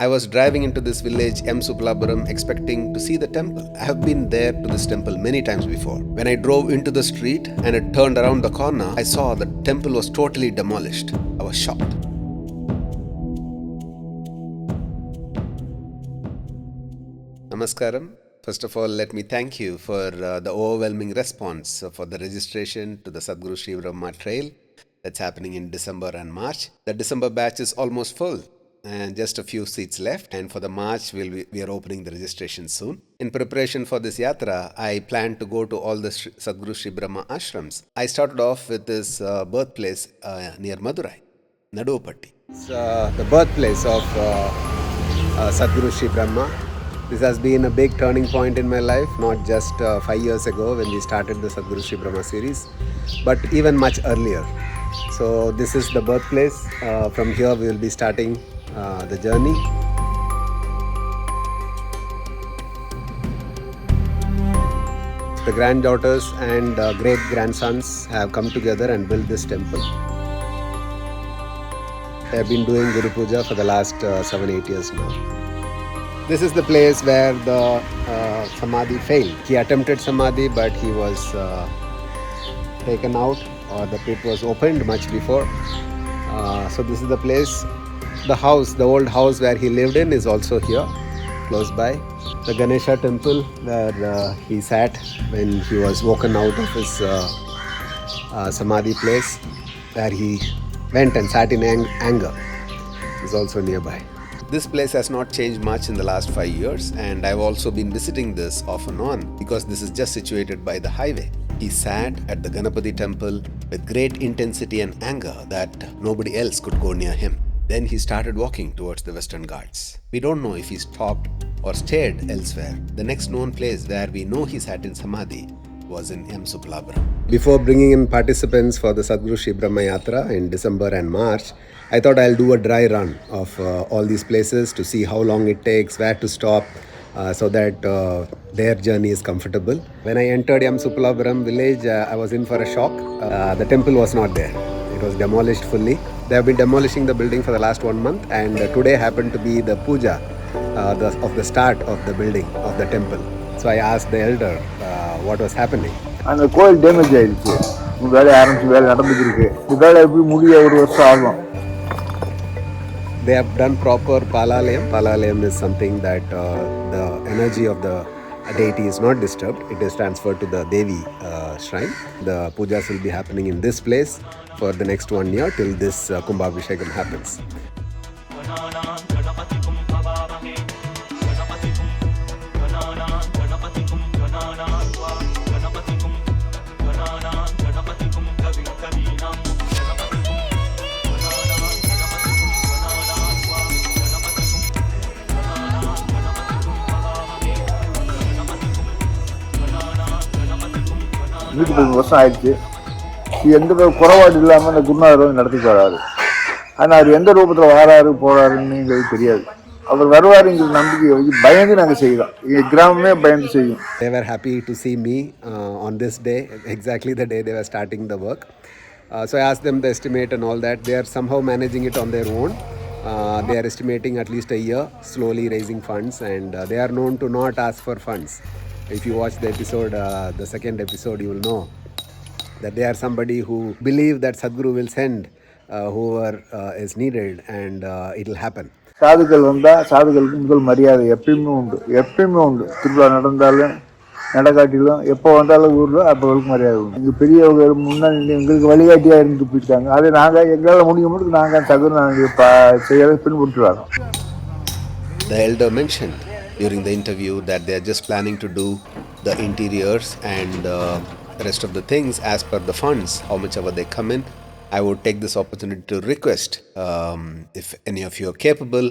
I was driving into this village, Subulapuram, expecting to see the temple. I have been there to this temple many times before. When I drove into the street and it turned around the corner, I saw the temple was totally demolished. I was shocked. Namaskaram. First of all, let me thank you for the overwhelming response for the registration to the Sadhguru Shribrahma trail that's happening in December and March. The December batch is almost full and just a few seats left, and for the March we are opening the registration soon. In preparation for this yatra, I plan to go to all the Sadhguru Shribrahma Ashrams. I started off with this birthplace near Madurai, Patti. It's the birthplace of Sadhguru Shribrahma. This has been a big turning point in my life, not just 5 years ago when we started the Sadhguru Shribrahma series, but even much earlier. So this is the birthplace. From here we will be starting the journey. The granddaughters and great-grandsons have come together and built this temple. They have been doing Guru Puja for the last 7-8 years now. This is the place where the Samadhi failed. He attempted Samadhi, but he was taken out, or the pit was opened much before. So this is the place. The house, the old house where he lived in, is also here, close by. The Ganesha temple where he sat when he was woken out of his Samadhi place, where he went and sat in anger, is also nearby. This place has not changed much in the last 5 years, and I've also been visiting this off and on because this is just situated by the highway. He sat at the Ganapati temple with great intensity and anger that nobody else could go near him. Then he started walking towards the Western Ghats. We don't know if he stopped or stayed elsewhere. The next known place where we know he sat in Samadhi was in Subulapuram. Before bringing in participants for the Sadhguru Shribrahma Yatra in December and March, I thought I'll do a dry run of all these places to see how long it takes, where to stop, so that their journey is comfortable. When I entered Subulapuram village, I was in for a shock. The temple was not there. It was demolished fully. They have been demolishing the building for the last 1 month, and today happened to be the puja of the start of the building of the temple. So I asked the elder what was happening. அந்த கோயில் damage ஆயிடுச்சு. வேலை ஆரம்பிச்சு வேலை நடந்துட்டு இருக்கு. இந்த வேலை எப்படி முடிய ஒரு வருஷம் ஆகும். They have done proper palalayam. Palalayam is something that the energy of the deity is not disturbed. It is transferred to the Devi shrine. The pujas will be happening in this place for the next 1 year till this Kumbhabhishekam happens. வீட்டுக்கு வருஷம் ஆயிடுச்சு. எந்த குறைபாடு இல்லாமல் அந்த குருநாதர் வந்து நடத்திட்டு வராரு. ஆனால் அவர் எந்த ரூபத்தில் வராரு போறாருன்னு எங்களுக்கு தெரியாது. அவர் வருவாருங்கிற நம்பிக்கை வந்து பயந்து நாங்கள் செய்யலாம். எங்கள் கிராமமே பயந்து செய்யும். They were happy to see me on this day, exactly the day they were starting the work. So I asked them the estimate and all that. They are somehow managing it on their own. They are estimating at least a year, slowly raising funds, and they are known to not ask for funds. If you watch the episode, the second episode, you will know that they are somebody who believe that Sadhguru will send whoever is needed, and it will happen. சாதுக்கள் வந்தால் சாதுக்களுக்கு முதல் மரியாதை எப்பயுமே உண்டு, எப்பயுமே உண்டு. திருவிழா நடந்தாலும் நடக்காட்டிலும் எப்போ வந்தாலும் ஊரில் அப்போகளுக்கு மரியாதை உண்டு. எங்கள் பெரியவங்க முன்னாடி எங்களுக்கு வழிகாட்டியாக இருந்துட்டு போயிட்டாங்க. அதை நாங்கள் எங்களால் முடியும் போது நாங்கள் தகுந்த நாங்கள் செய்யறதை பின்பற்றி வரோம். The elder mentioned during the interview that they are just planning to do the interiors and the rest of the things as per the funds, how much ever they come in. I would take this opportunity to request if any of you are capable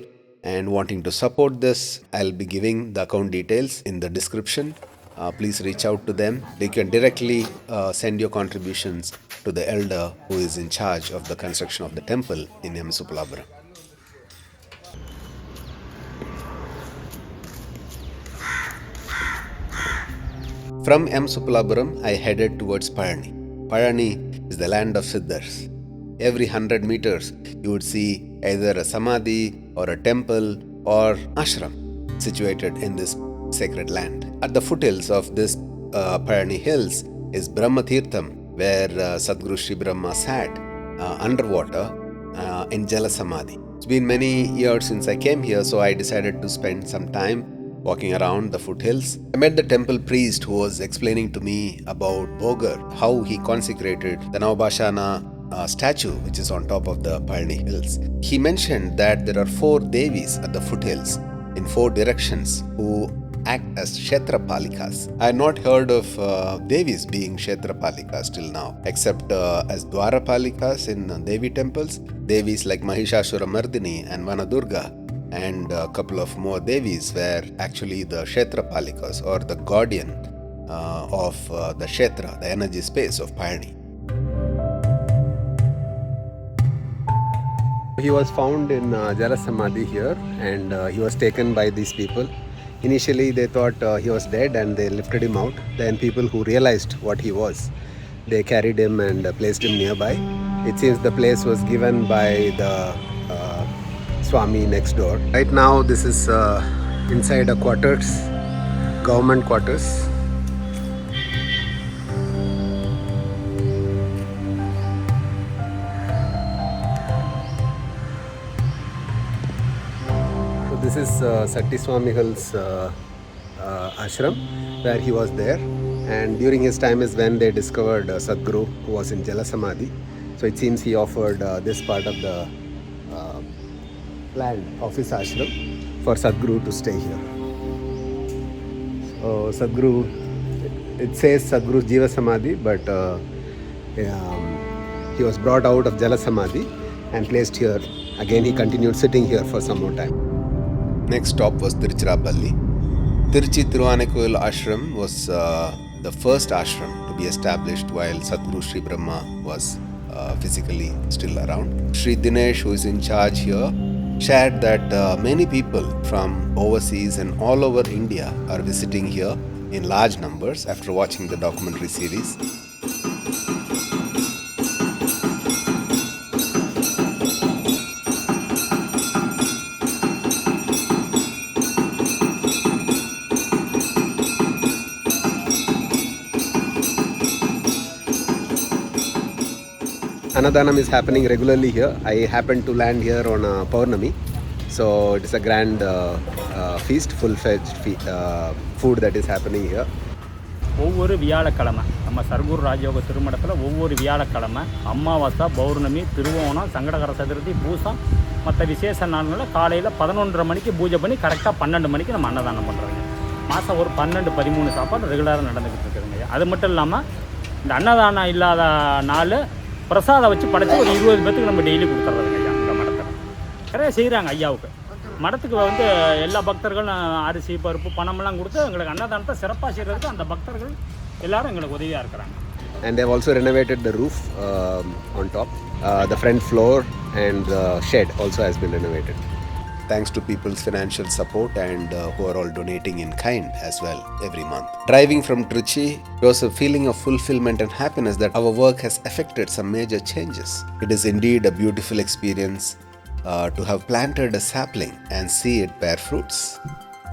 and wanting to support this, I'll be giving the account details in the description. Please reach out to them. They can directly send your contributions to the elder who is in charge of the construction of the temple in Subulapuram. From Subulapuram, I headed towards Pani. Pani is the land of Siddhars. Every 100 meters, you would see either a samadhi or a temple or ashram situated in this sacred land. At the foothills of this Pani Hills is Brahma Tirtham, where Sadhguru Shribrahma sat underwater in Jala Samadhi. It's been many years since I came here, so I decided to spend some time walking around the foothills. I met the temple priest who was explaining to me about Bogar, how he consecrated the Navabhashana statue which is on top of the Pani Hills. He mentioned that there are 4 Devis at the foothills in 4 directions who act as Kshetrapalikas. I had not heard of Devis being Kshetrapalikas till now, except as Dwarapalikas in Devi temples. Devis like Mahishasuramardini and Vanadurga and a couple of more Devis were actually the Kshetrapalikas, or the guardian of the Kshetra, the energy space of Pani. He was found in Jala Samadhi here, and he was taken by these people. Initially they thought he was dead and they lifted him out. Then people who realized what he was, they carried him and placed him nearby. It seems the place was given by the Swami next door. Right now this is inside a quarters, government quarters. This is Satti Swamigal's ashram, where he was there, and during his time is when they discovered Sadhguru, who was in Jala Samadhi. So it seems he offered this part of the land of his ashram for Sadhguru to stay here. So Sadhguru, it says Sadhguru's Jiva Samadhi, but he was brought out of Jala Samadhi and placed here. Again he continued sitting here for some more time. Next stop was Tiruchirappalli. Tiruchi Thiruvanikkoil Ashram was the first ashram to be established while Sadhguru Shribrahma was physically still around. Sri Dinesh, who is in charge here, shared that many people from overseas and all over India are visiting here in large numbers after watching the documentary series. Annadanam is happening regularly here. I happened to land here on Paurnami. So it is a grand feast, full-fledged food that is happening here. ஒவ்வொரு வியாழக்கிழமை நம்ம சர்க்குரு ராஜயோக திருமணத்தில் ஒவ்வொரு வியாழக்கிழமை அமாவாசை, பௌர்ணமி, திருவோணம், சங்கடகர சதுர்த்தி, பூசம் மற்ற விசேஷ நாட்களில் காலையில் 11:30 மணிக்கு பூஜை பண்ணி கரெக்டாக 12 மணிக்கு நம்ம அன்னதானம் பண்ணுறோங்க. மாதம் ஒரு 12-13 சாப்பாடு ரெகுலராக நடந்துக்கிட்டு இருக்குதுங்க. அது மட்டும் இல்லாமல் இந்த அன்னதானம் இல்லாத நாள் பிரசாதம் வச்சு படைச்சி ஒரு 20 பேத்துக்கு நம்ம டெய்லி கொடுத்துட்றதுங்க ஐயா. இந்த மடத்தில் நிறைய செய்கிறாங்க ஐயாவுக்கு. மடத்துக்கு வந்து எல்லா பக்தர்களும் அரிசி, பருப்பு, பணமெல்லாம் கொடுத்து எங்களுக்கு அன்னதானத்தை சிறப்பாக செய்கிறதுக்கு அந்த பக்தர்கள் எல்லாரும் எங்களுக்கு உதவியாக இருக்கிறாங்க. And they have also renovated the roof on top. The front floor and the shed also has been renovated. Thanks to people's financial support and who are all donating in kind as well every month. Driving from Trichy, it was a feeling of fulfillment and happiness that our work has effected some major changes. It is indeed a beautiful experience to have planted a sapling and see it bear fruits.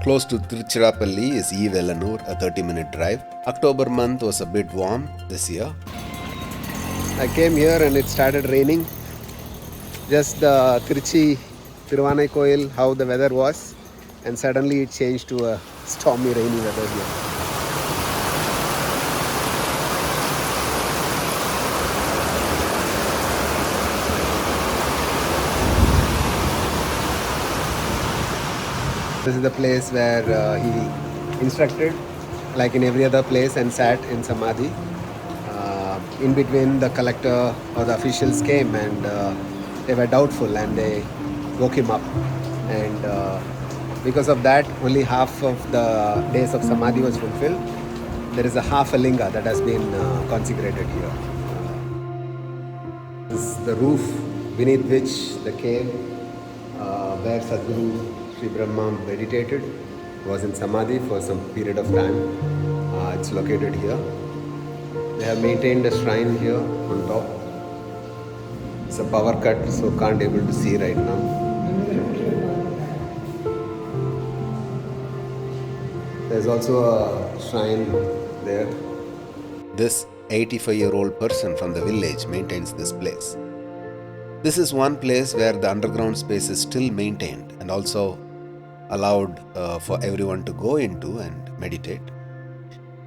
Close to Tiruchirappalli is Eelanur, a 30-minute drive. October month was a bit warm this year. I came here and it started raining. Just the Tiruchi Thiruvanikkoil, how the weather was, and suddenly it changed to a stormy, rainy weather here. This is the place where he instructed, like in every other place, and sat in Samadhi. In between, the collector or the officials came and they were doubtful and they woke him up. And because of that, only half of the days of Samadhi was fulfilled. There is a half a linga that has been consecrated here. This is the roof beneath which the cave where Sadhguru Shribrahma meditated, was in Samadhi for some period of time. It's located here. They have maintained a shrine here on top. It's a power cut, so can't able to see right now. There's also a shrine there. This 85-year-old person from the village maintains this place. This is one place where the underground space is still maintained and also allowed for everyone to go into and meditate.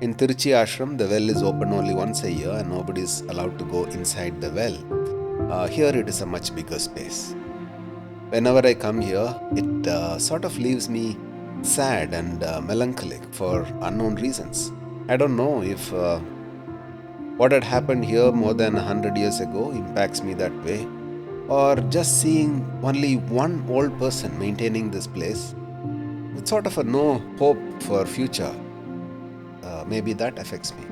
In Tiruchi Ashram, the well is open only once a year and nobody is allowed to go inside the well. Here it is a much bigger space. Whenever I come here, it sort of leaves me sad and melancholic for unknown reasons. I don't know if what had happened here more than 100 years ago impacts me that way, or just seeing only one old person maintaining this place with sort of a no hope for future. Maybe that affects me.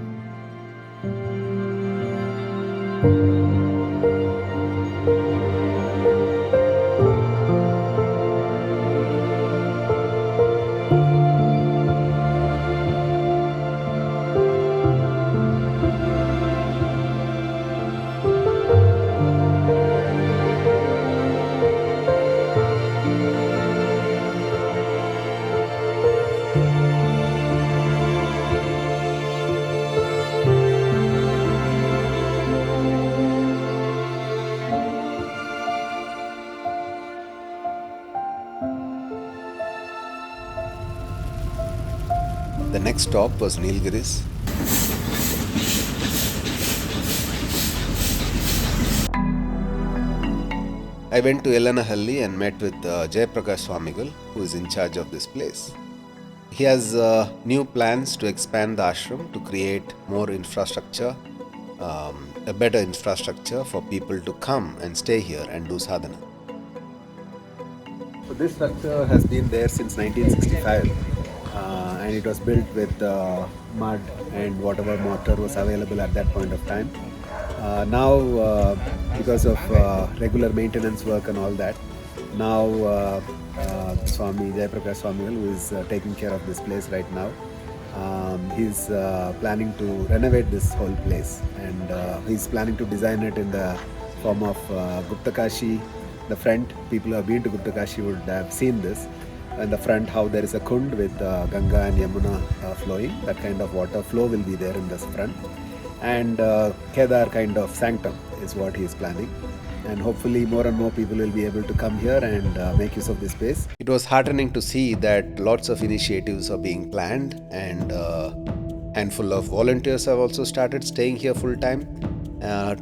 The next stop was Nilgiris. I went to Eelanur and met with Jayaprakash Swamigal, who is in charge of this place. He has new plans to expand the ashram to create more infrastructure, a better infrastructure for people to come and stay here and do sadhana. So this structure has been there since 1965. And it was built with mud and whatever mortar was available at that point of time. Now, because of regular maintenance work and all that, now Swami Jayaprakash Swamigal, who is taking care of this place right now, he's planning to renovate this whole place, and he's planning to design it in the form of Guptakashi. The front, people who have been to Guptakashi would have seen this. In the front, how there is a kund with Ganga and Yamuna flowing. That kind of water flow will be there in this front. And Kedar kind of sanctum is what he is planning. And hopefully more and more people will be able to come here and make use of this space. It was heartening to see that lots of initiatives are being planned, and handful of volunteers have also started staying here full time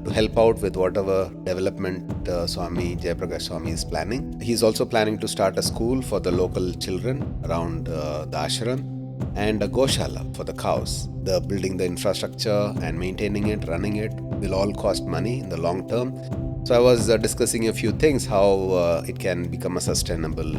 to help out with whatever development Swami Jayaprakash Swami is planning. He is also planning to start a school for the local children around the ashram and a goshala for the cows. The building the infrastructure and maintaining it, running it will all cost money in the long term. So I was discussing a few things, how it can become a sustainable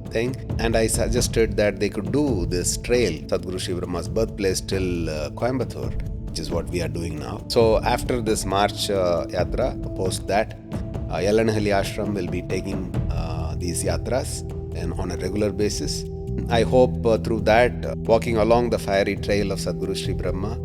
thing, and I suggested that they could do this trail, Sadhguru Shribrahma's birthplace, till Coimbatore, which is what we are doing now. So after this March yatra, post that, Eelanur Ashram will be taking these yatras and on a regular basis. I hope through that, walking along the fiery trail of Sadhguru Shribrahma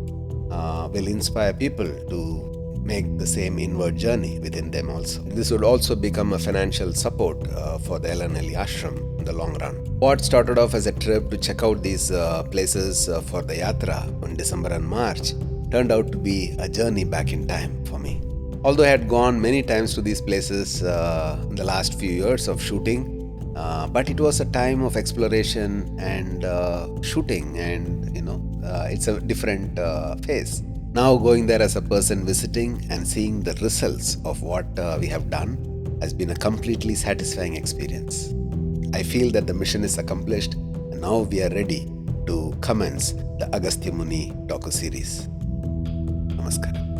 will inspire people to make the same inward journey within them also. This would also become a financial support for the Eelanur Ashram in the long run. What started off as a trip to check out these places for the yatra in December and March turned out to be a journey back in time for me. Although I had gone many times to these places in the last few years of shooting, but it was a time of exploration and shooting, and it's a different phase. Now going there as a person visiting and seeing the results of what we have done has been a completely satisfying experience. I feel that the mission is accomplished, and now we are ready to commence the Agastya Muni docu-series. Namaskar.